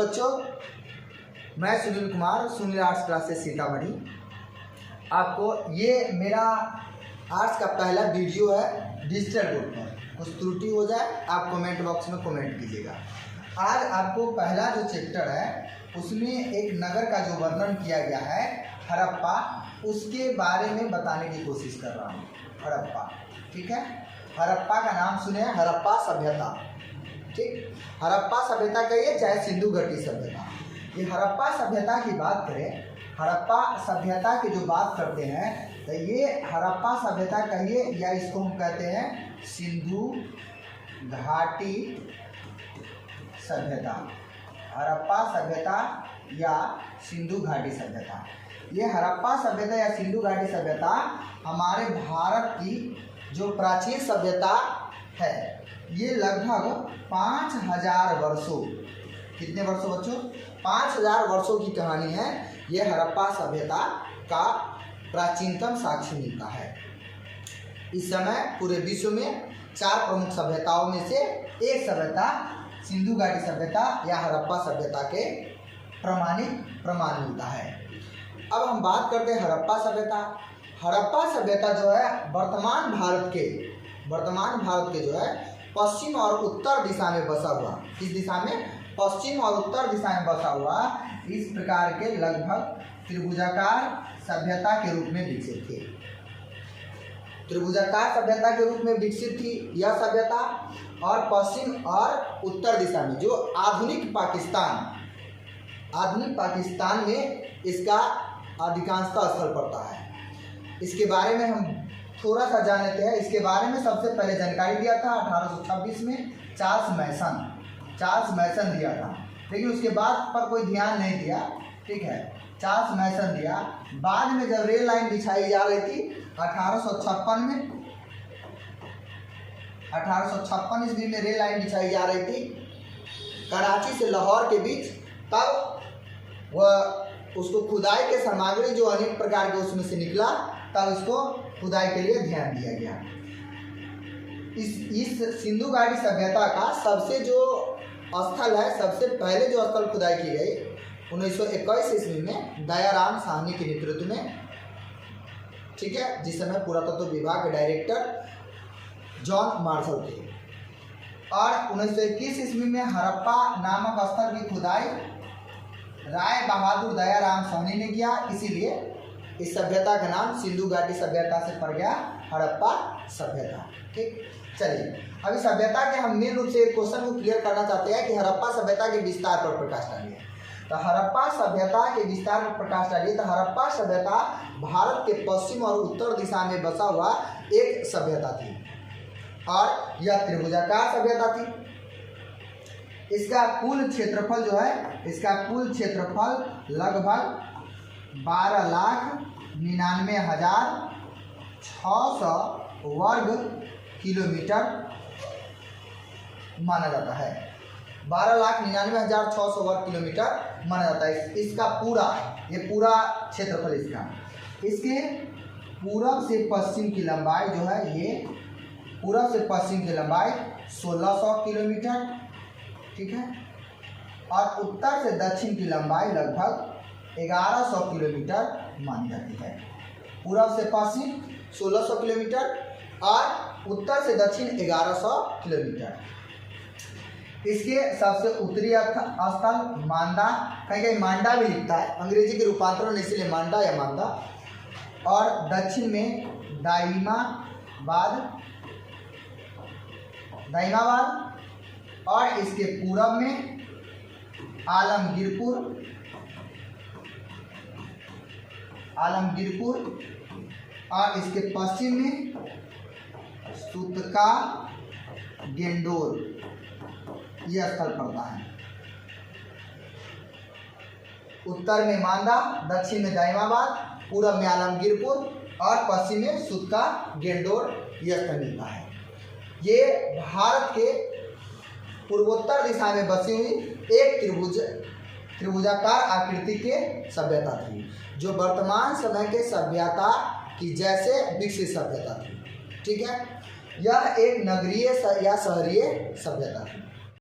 बच्चों, मैं Sunil Kumar, Sunil arts classes Sitamarhi. आपको ये मेरा आर्ट्स का पहला वीडियो है डिजिटल बोर्ड पर। कुछ त्रुटि हो जाए आप कमेंट बॉक्स में कमेंट कीजिएगा। आज आपको पहला जो चैप्टर है उसमें एक नगर का जो वर्णन किया गया है हड़प्पा, उसके बारे में बताने की कोशिश कर रहा हूँ। हड़प्पा, ठीक है। हड़प्पा का नाम सुने, हड़प्पा सभ्यता, ठीक। हड़प्पा सभ्यता कहिए चाहे सिंधु घाटी सभ्यता। ये हड़प्पा सभ्यता की बात करें, हड़प्पा सभ्यता की जो बात करते हैं तो ये हड़प्पा सभ्यता कहिए या इसको हम कहते हैं सिंधु घाटी सभ्यता। हड़प्पा सभ्यता या सिंधु घाटी सभ्यता, ये हड़प्पा सभ्यता या सिंधु घाटी सभ्यता हमारे भारत की जो प्राचीन सभ्यता है, ये लगभग 5000 वर्षों, कितने वर्षों बच्चों, 5000 वर्षों की कहानी है। ये हड़प्पा सभ्यता का प्राचीनतम साक्ष्य मिलता है। इस समय पूरे विश्व में 4 प्रमुख सभ्यताओं में से एक सभ्यता सिंधु घाटी सभ्यता या हड़प्पा सभ्यता के प्रमाण मिलता है। अब हम बात करते हैं हड़प्पा सभ्यता। हड़प्पा सभ्यता जो है वर्तमान भारत के जो है पश्चिम और उत्तर दिशा में बसा हुआ, किस दिशा में, पश्चिम और उत्तर दिशा में बसा हुआ इस प्रकार के लगभग त्रिभुजाकार सभ्यता के रूप में विकसित थी। त्रिभुजाकार सभ्यता के रूप में विकसित थी यह सभ्यता, और पश्चिम और उत्तर दिशा में जो आधुनिक पाकिस्तान में इसका अधिकांशतः स्थल पड़ता है। इसके बारे में हम थोड़ा सा जान लेते हैं। इसके बारे में सबसे पहले जानकारी दिया था 1826 में चार्ल्स मैसन दिया था, लेकिन उसके बाद पर कोई ध्यान नहीं दिया, ठीक है। चार्ल्स मैसन दिया। बाद में जब रेल लाइन बिछाई जा रही थी 1856 ईस्वी में रेल लाइन बिछाई जा रही थी कराची से लाहौर के बीच, तब वह उसको खुदाई के सामग्री जो अनेक प्रकार के उसमें से निकला, तब इसको खुदाई के लिए ध्यान दिया गया। इस सिंधु घाटी सभ्यता का सबसे जो स्थल है, सबसे पहले जो स्थल खुदाई की गई 1921 ईस्वी में दयाराम साहनी के नेतृत्व में, ठीक है, जिस समय पुरातत्व विभाग के डायरेक्टर जॉन मार्शल थे। और 1921 ईस्वी में हड़प्पा नामक स्थल की खुदाई राय बहादुर दयाराम साहनी ने किया, इसीलिए इस सभ्यता का नाम सिंधु घाटी सभ्यता से पड़ गया हड़प्पा सभ्यता, ठीक। चलिए, अभी सभ्यता के हम मेन रूप से एक क्वेश्चन को क्लियर करना चाहते हैं कि हड़प्पा सभ्यता के विस्तार पर प्रकाश डालिए। तो हड़प्पा सभ्यता के विस्तार पर प्रकाश डालिए। तो हड़प्पा सभ्यता भारत के पश्चिम और उत्तर दिशा में बसा हुआ एक सभ्यता थी, और यह त्रिभुजाकार सभ्यता थी। इसका कुल क्षेत्रफल जो है, इसका कुल क्षेत्रफल लगभग 12,99,600 वर्ग किलोमीटर माना जाता है। 12,99,600 वर्ग किलोमीटर माना जाता है। इसका पूरा क्षेत्रफल इसके पूरब से पश्चिम की लंबाई जो है, ये पूरब से पश्चिम की लंबाई 1600 किलोमीटर, ठीक है, और उत्तर से दक्षिण की लंबाई लगभग 1100 किलोमीटर मानी जाती है। पूरब से पश्चिम 1600 किलोमीटर और उत्तर से दक्षिण 1100 किलोमीटर। इसके सबसे उत्तरी स्थल मांडा, कहीं मांडा भी लिखता है, अंग्रेजी के रूपांतरण इसलिए मांडा या मांदा, और दक्षिण में दाइमाबाद, और इसके पूरब में आलमगीरपुर, और इसके पश्चिम में सुतका गेंडोर, यह स्थल पड़ता है। उत्तर में मांदा, दक्षिण में दाइमाबाद, पूरब में आलमगीरपुर और पश्चिम में सुतका गेंडोर, यह स्थल मिलता है। ये भारत के पूर्वोत्तर दिशा में बसी हुई एक त्रिभुजाकार आकृति के सभ्यता थी, जो वर्तमान समय के सभ्यता की जैसे विकसित सभ्यता थी, ठीक है। यह एक नगरीय या शहरीय सभ्यता थी।